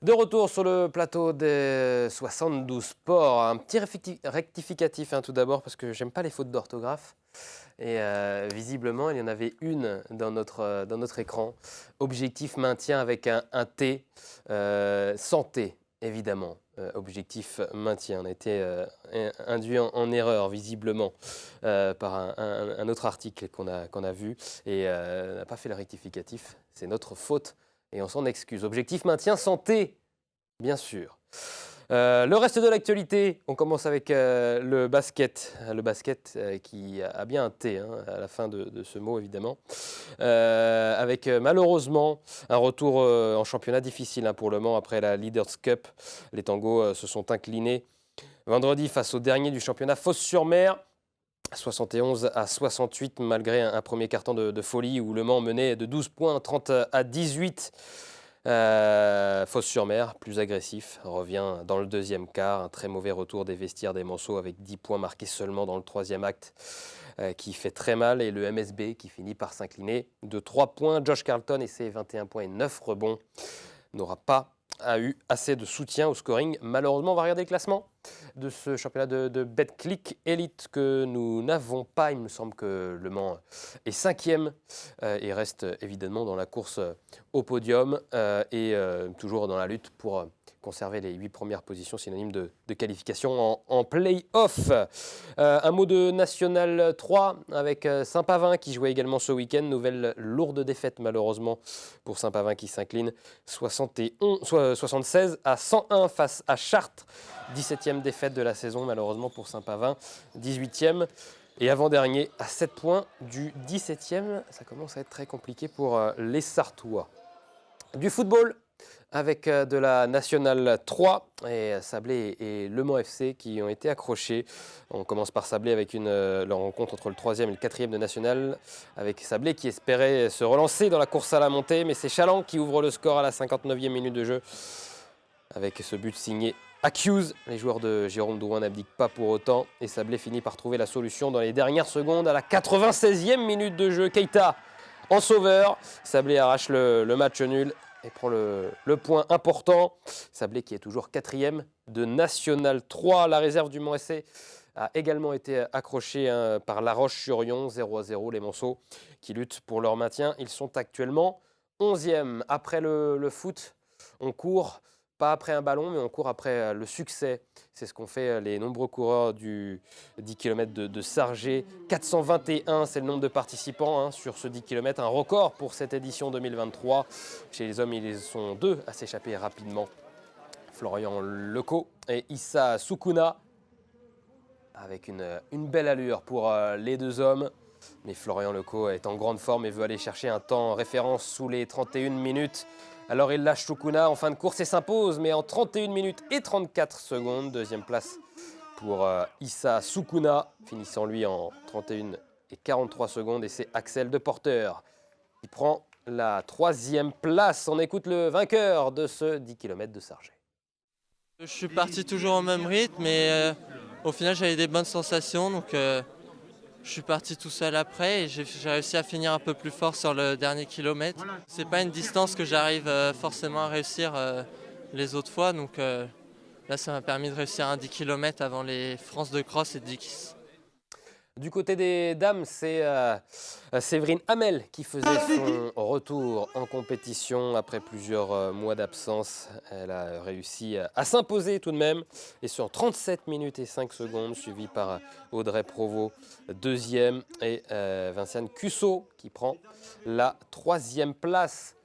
De retour sur le plateau des 72 Sports. Un petit rectificatif tout d'abord parce que j'aime pas les fautes d'orthographe. Et visiblement, il y en avait une dans notre écran. Objectif maintien avec un T, santé, évidemment. Objectif maintien. On a été induit en erreur, visiblement, par un autre article qu'on a vu. Et on n'a pas fait le rectificatif. C'est notre faute. Et on s'en excuse. Objectif maintien, santé, bien sûr. Le reste de l'actualité, on commence avec le basket. Le basket qui a bien un T à la fin de ce mot, évidemment. Avec malheureusement un retour en championnat difficile pour le Mans après la Leaders Cup. Les Tangos se sont inclinés vendredi face au dernier du championnat, Fos-sur-Mer. 71-68 malgré un premier carton de folie où Le Mans menait de 12 points, 30-18. Fos-sur-Mer, plus agressif, revient dans le deuxième quart. Un très mauvais retour des vestiaires des Manceaux avec 10 points marqués seulement dans le troisième acte qui fait très mal. Et le MSB qui finit par s'incliner de 3 points. Josh Carlton et ses 21 points et 9 rebonds n'aura pas eu assez de soutien au scoring. Malheureusement, on va regarder le classement de ce championnat de Betclic Elite que nous n'avons pas. Il me semble que Le Mans est 5e et reste évidemment dans la course au podium et toujours dans la lutte pour conserver les 8 premières positions, synonyme de qualification en play-off. Un mot de National 3 avec Saint-Pavin qui jouait également ce week-end. Nouvelle lourde défaite malheureusement pour Saint-Pavin qui s'incline 76-101 face à Chartres. 17e défaite de la saison malheureusement pour Saint-Pavin. 18e et avant-dernier à 7 points du 17e. Ça commence à être très compliqué pour les Sarthois. Du football avec de la Nationale 3 et Sablé et Le Mans FC qui ont été accrochés. On commence par Sablé avec leur rencontre entre le 3e et le 4e de National, avec Sablé qui espérait se relancer dans la course à la montée, mais c'est Chaland qui ouvre le score à la 59e minute de jeu avec ce but signé Accuse. Les joueurs de Jérôme Drouin n'abdiquent pas pour autant et Sablé finit par trouver la solution dans les dernières secondes à la 96e minute de jeu. Keita en sauveur. Sablé arrache le match nul et prend le point important. Sablé qui est toujours 4e de National 3. La réserve du Mans SC a également été accrochée par La Roche-sur-Yon, 0-0. Les Manceaux qui luttent pour leur maintien. Ils sont actuellement 11e. Après le foot, on court, pas après un ballon, mais on court après le succès. C'est ce qu'ont fait les nombreux coureurs du 10 km de Sargé. 421, c'est le nombre de participants sur ce 10 km, un record pour cette édition 2023. Chez les hommes, ils sont 2 à s'échapper rapidement. Florian Leco et Issa Soukouna, avec une belle allure pour les deux hommes. Mais Florian Leco est en grande forme et veut aller chercher un temps référence sous les 31 minutes. Alors il lâche Soukouna en fin de course et s'impose, mais en 31 minutes et 34 secondes. Deuxième place pour Issa Soukouna, finissant lui en 31 et 43 secondes. Et c'est Axel Deporter qui prend la 3e place. On écoute le vainqueur de ce 10 km de Sargé. Je suis parti toujours au même rythme, mais au final j'avais des bonnes sensations. Donc je suis parti tout seul après et j'ai réussi à finir un peu plus fort sur le dernier kilomètre. C'est pas une distance que j'arrive forcément à réussir les autres fois. Donc là, ça m'a permis de réussir un 10 km avant les France de Cross et 10. Du côté des dames, c'est Séverine Hamel qui faisait son retour en compétition après plusieurs mois d'absence. Elle a réussi à s'imposer tout de même et sur 37 minutes et 5 secondes, suivie par Audrey Provost, 2e, et Vinciane Cusso qui prend la 3e place.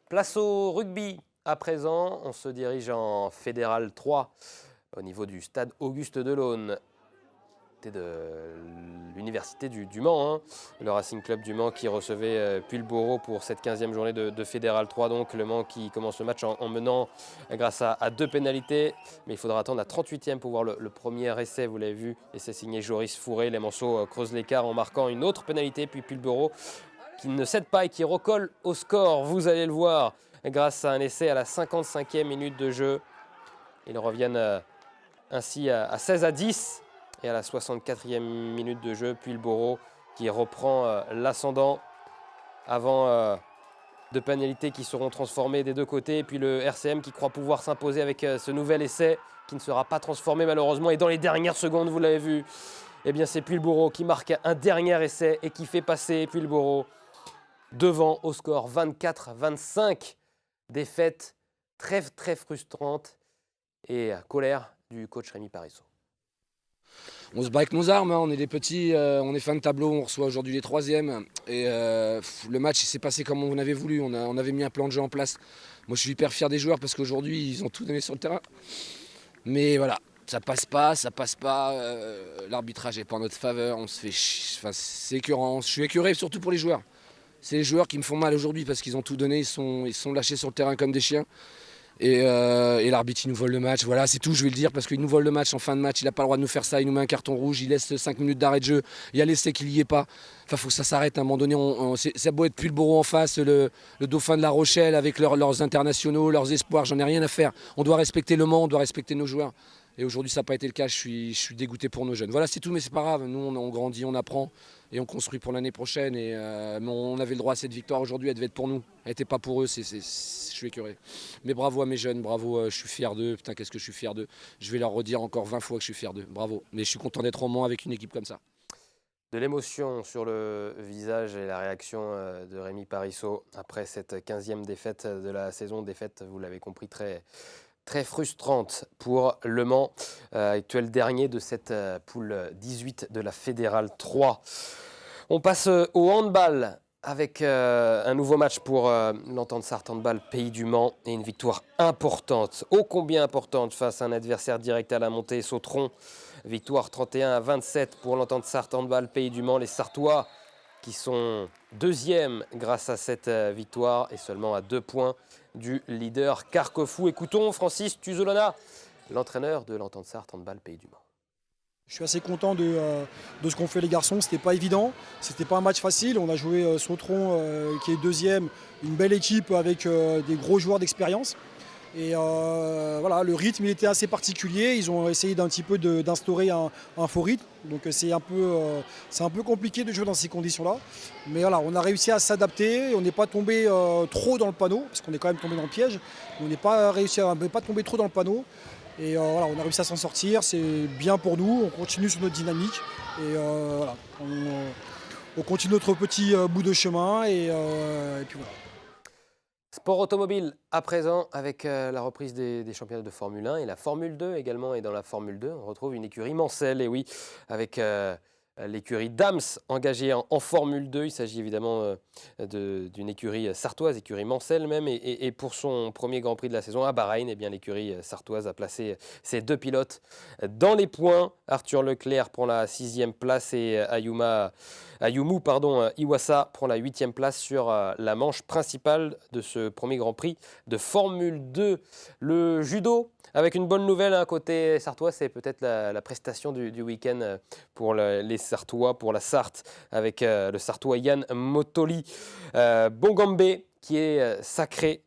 Place au rugby. À présent, on se dirige en Fédéral 3 au niveau du stade Auguste Delaune de l'université du Mans, le Racing Club du Mans qui recevait Pulboro pour cette 15e journée de Fédéral 3. Donc le Mans qui commence le match en menant grâce à 2 pénalités, mais il faudra attendre la 38e pour voir le premier essai, vous l'avez vu, et c'est signé Joris Fourré. Les Manceaux creusent l'écart en marquant une autre pénalité, puis Pulboro qui ne cède pas et qui recolle au score, vous allez le voir, grâce à un essai à la 55e minute de jeu. Ils reviennent ainsi à 16-10. Et à la 64e minute de jeu, Pulboro qui reprend l'ascendant avant de pénalités qui seront transformées des deux côtés. Et puis le RCM qui croit pouvoir s'imposer avec ce nouvel essai qui ne sera pas transformé malheureusement. Et dans les dernières secondes, vous l'avez vu, eh bien c'est Pulboro qui marque un dernier essai et qui fait passer Pulboro devant au score 24-25. Défaite très très frustrante et colère du coach Rémi Parisot. On se bat avec nos armes, hein. On est des petits, on est fin de tableau, on reçoit aujourd'hui les troisièmes. Et le match s'est passé comme on avait voulu, on avait mis un plan de jeu en place. Moi je suis hyper fier des joueurs parce qu'aujourd'hui ils ont tout donné sur le terrain. Mais voilà, ça passe pas, l'arbitrage n'est pas en notre faveur, on se fait enfin, c'est écœurant. Je suis écœuré surtout pour les joueurs. C'est les joueurs qui me font mal aujourd'hui parce qu'ils ont tout donné, ils sont lâchés sur le terrain comme des chiens. Et l'arbitre il nous vole le match, voilà c'est tout, je vais le dire parce qu'il nous vole le match en fin de match, il n'a pas le droit de nous faire ça, il nous met un carton rouge, il laisse 5 minutes d'arrêt de jeu, il y a l'essai qu'il n'y est pas. Enfin il faut que ça s'arrête à un moment donné, ça beau être Pulboro en face, le dauphin de La Rochelle avec leurs internationaux, leurs espoirs, j'en ai rien à faire. On doit respecter Le Mans, on doit respecter nos joueurs. Et aujourd'hui ça n'a pas été le cas, je suis dégoûté pour nos jeunes. Voilà c'est tout mais c'est pas grave, nous on grandit, on apprend et on construit pour l'année prochaine. Et on avait le droit à cette victoire aujourd'hui, elle devait être pour nous, elle n'était pas pour eux, je suis écœuré. Mais bravo à mes jeunes, bravo, je suis fier d'eux, putain qu'est-ce que je suis fier d'eux. Je vais leur redire encore 20 fois que je suis fier d'eux, bravo. Mais je suis content d'être au Mans avec une équipe comme ça. De l'émotion sur le visage et la réaction de Rémi Parisot après cette 15e défaite de la saison, défaite, vous l'avez compris, très frustrante pour Le Mans, actuel dernier de cette poule 18 de la Fédérale 3. On passe au handball avec un nouveau match pour l'Entente Sarthe Handball Pays du Mans et une victoire importante, ô combien importante face à un adversaire direct à la montée, Sautron. Victoire 31-27 pour l'Entente Sarthe Handball Pays du Mans. Les Sartois qui sont deuxièmes grâce à cette victoire et seulement à 2 points du leader Carquefou. Écoutons Francis Tuzolana, l'entraîneur de l'Entente Sarthe Handball Pays du Mans. Je suis assez content de ce qu'ont fait les garçons, c'était pas évident, c'était pas un match facile. On a joué Sautron qui est deuxième, une belle équipe avec des gros joueurs d'expérience. Et voilà, le rythme il était assez particulier, ils ont essayé d'un petit peu d'instaurer un faux rythme, donc c'est un peu compliqué de jouer dans ces conditions-là. Mais voilà, on a réussi à s'adapter, on n'est pas tombé trop dans le panneau, parce qu'on est quand même tombé dans le piège, on n'est pas réussi à ne pas tomber trop dans le panneau. Et voilà, on a réussi à s'en sortir, c'est bien pour nous, on continue sur notre dynamique. Et voilà, on continue notre petit bout de chemin et puis voilà. Sport automobile à présent avec la reprise des championnats de Formule 1 et la Formule 2 également. Et dans la Formule 2, on retrouve une écurie Mancel, et oui, avec l'écurie Dams engagée en Formule 2. Il s'agit évidemment d'une écurie sartoise, écurie Mancel même. Et pour son premier Grand Prix de la saison à Bahreïn, eh bien, l'écurie sartoise a placé ses 2 pilotes dans les points. Arthur Leclerc prend la 6e place et Ayumu Iwasa prend la 8e place sur la manche principale de ce premier Grand Prix de Formule 2. Le judo, avec une bonne nouvelle, hein, côté sartois, c'est peut-être la prestation du week-end pour les Sartois, pour la Sarthe, avec le Sartois Yann Motoli. Bongambé, qui est sacré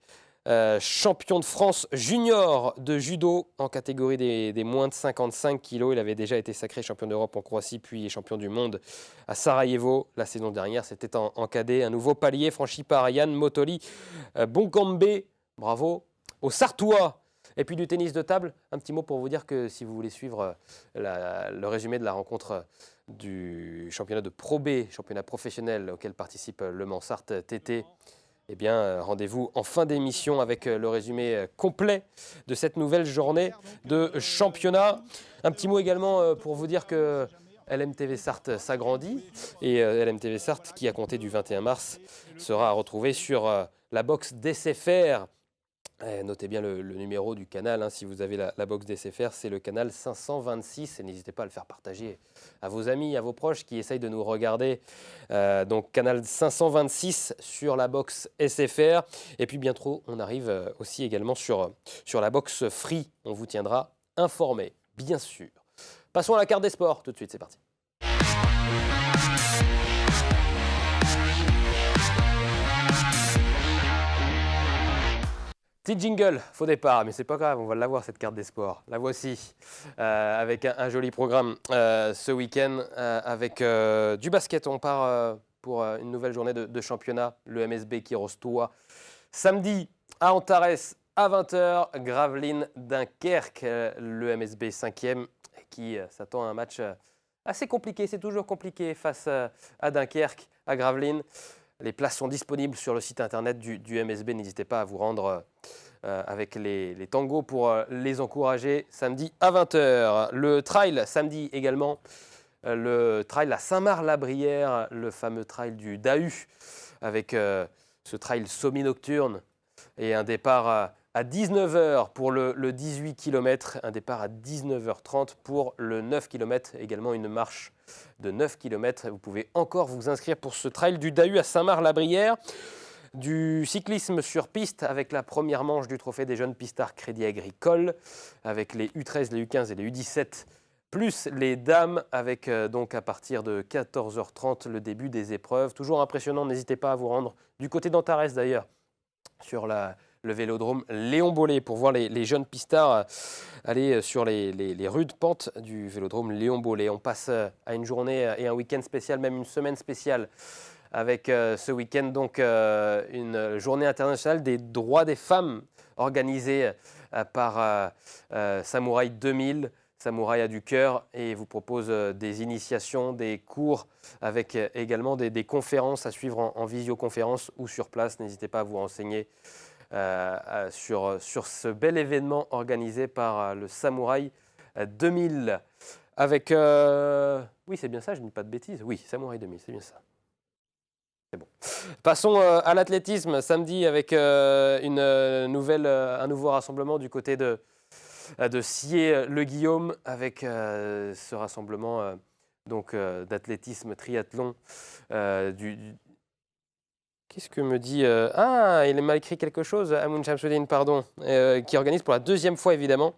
champion de France junior de judo en catégorie des moins de 55 kilos. Il avait déjà été sacré champion d'Europe en Croatie, puis champion du monde à Sarajevo. La saison dernière, c'était en cadet. Un nouveau palier franchi par Yann Motoli. Bongambé, bravo aux Sartois. Et puis du tennis de table, un petit mot pour vous dire que si vous voulez suivre le résumé de la rencontre du championnat de Pro B, championnat professionnel auquel participe Le Mans Sarthe TT, eh bien, rendez-vous en fin d'émission avec le résumé complet de cette nouvelle journée de championnat. Un petit mot également pour vous dire que LMTV Sarthe s'agrandit et LMTV Sarthe, qui a compté du 21 mars, sera à retrouver sur la box d'SFR. Notez bien le numéro du canal, hein, si vous avez la box d'SFR, c'est le canal 526 et n'hésitez pas à le faire partager à vos amis, à vos proches qui essayent de nous regarder. Donc canal 526 sur la box SFR et puis bientôt on arrive aussi également sur la box Free. On vous tiendra informé, bien sûr. Passons à la carte des sports tout de suite, c'est parti. Petit jingle, faux départ, mais c'est pas grave, on va l'avoir cette carte des sports. La voici, avec un joli programme ce week-end, avec du basket. On part pour une nouvelle journée de championnat. Le MSB qui reçoit samedi à Antares à 20h, Gravelines Dunkerque, le MSB 5e qui s'attend à un match assez compliqué. C'est toujours compliqué face à Dunkerque, à Gravelines. Les places sont disponibles sur le site internet du MSB. N'hésitez pas à vous rendre avec les tangos pour les encourager samedi à 20h. Le trail samedi également. Le trail à Saint-Marc-la-Brière, le fameux trail du Dahu, avec ce trail semi-nocturne et un départ à 19h pour le 18 km, un départ à 19h30 pour le 9 km, également une marche de 9 km. Vous pouvez encore vous inscrire pour ce trail du Dahu à Saint-Marc-la-Brière. Du cyclisme sur piste avec la première manche du trophée des jeunes pistards Crédit Agricole, avec les U13, les U15 et les U17, plus les dames, avec donc à partir de 14h30 le début des épreuves. Toujours impressionnant, n'hésitez pas à vous rendre du côté d'Antares d'ailleurs, sur le vélodrome Léon Bollé, pour voir les jeunes pistards aller sur les rudes pentes du vélodrome Léon Bollé. On passe à une journée et un week-end spécial, même une semaine spéciale, avec ce week-end donc une journée internationale des droits des femmes organisée par Samouraï 2000. Samouraï a du cœur et vous propose des initiations, des cours avec également des conférences à suivre en visioconférence ou sur place. N'hésitez pas à vous renseigner sur ce bel événement organisé par le Samouraï 2000. Avec... Oui, c'est bien ça, je ne dis pas de bêtises. Oui, Samouraï 2000, c'est bien ça. C'est bon. Passons à l'athlétisme samedi avec un nouveau rassemblement du côté de Sillé-le-Guillaume avec ce rassemblement d'athlétisme triathlon. Qu'est-ce que me dit il m'a écrit quelque chose, Amoun Chamsoudine, pardon, qui organise pour la deuxième fois évidemment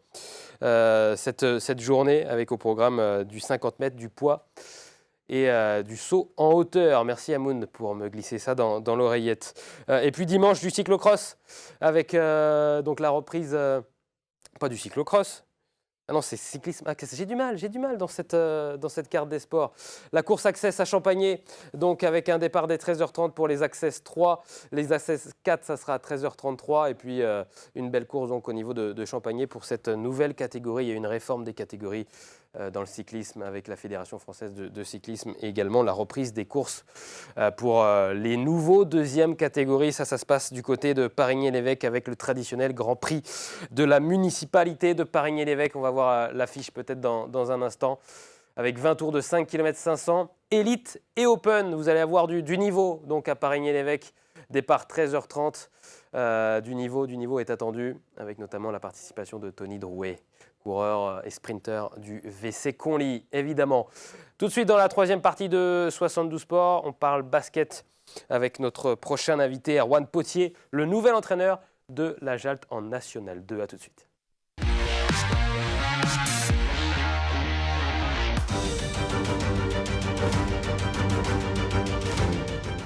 cette journée avec au programme du 50 mètres, du poids et du saut en hauteur. Merci Amoun pour me glisser ça dans l'oreillette. Et puis dimanche du cyclocross avec donc la reprise... Pas du cyclocross. Ah non, c'est cyclisme. Ah, j'ai du mal dans cette carte des sports. La course Access à Champagné, donc avec un départ dès 13h30 pour les Access 3. Les Access 4, ça sera à 13h33. Et puis une belle course donc au niveau de Champagné pour cette nouvelle catégorie. Il y a une réforme des catégories dans le cyclisme avec la Fédération française de cyclisme et également la reprise des courses pour les nouveaux deuxième catégories. Ça se passe du côté de Parigny-l'Évêque avec le traditionnel Grand Prix de la municipalité de Parigny-l'Évêque. On va voir l'affiche peut-être dans un instant avec 20 tours de 5 km 500, élite et open. Vous allez avoir du niveau donc à Parigny-l'Évêque. Départ 13h30. Du niveau est attendu avec notamment la participation de Tony Drouet, coureur et sprinter du VC Conly, évidemment. Tout de suite, dans la troisième partie de 72 Sports, on parle basket avec notre prochain invité, Erwan Potier, le nouvel entraîneur de la Jalt en National 2. À tout de suite.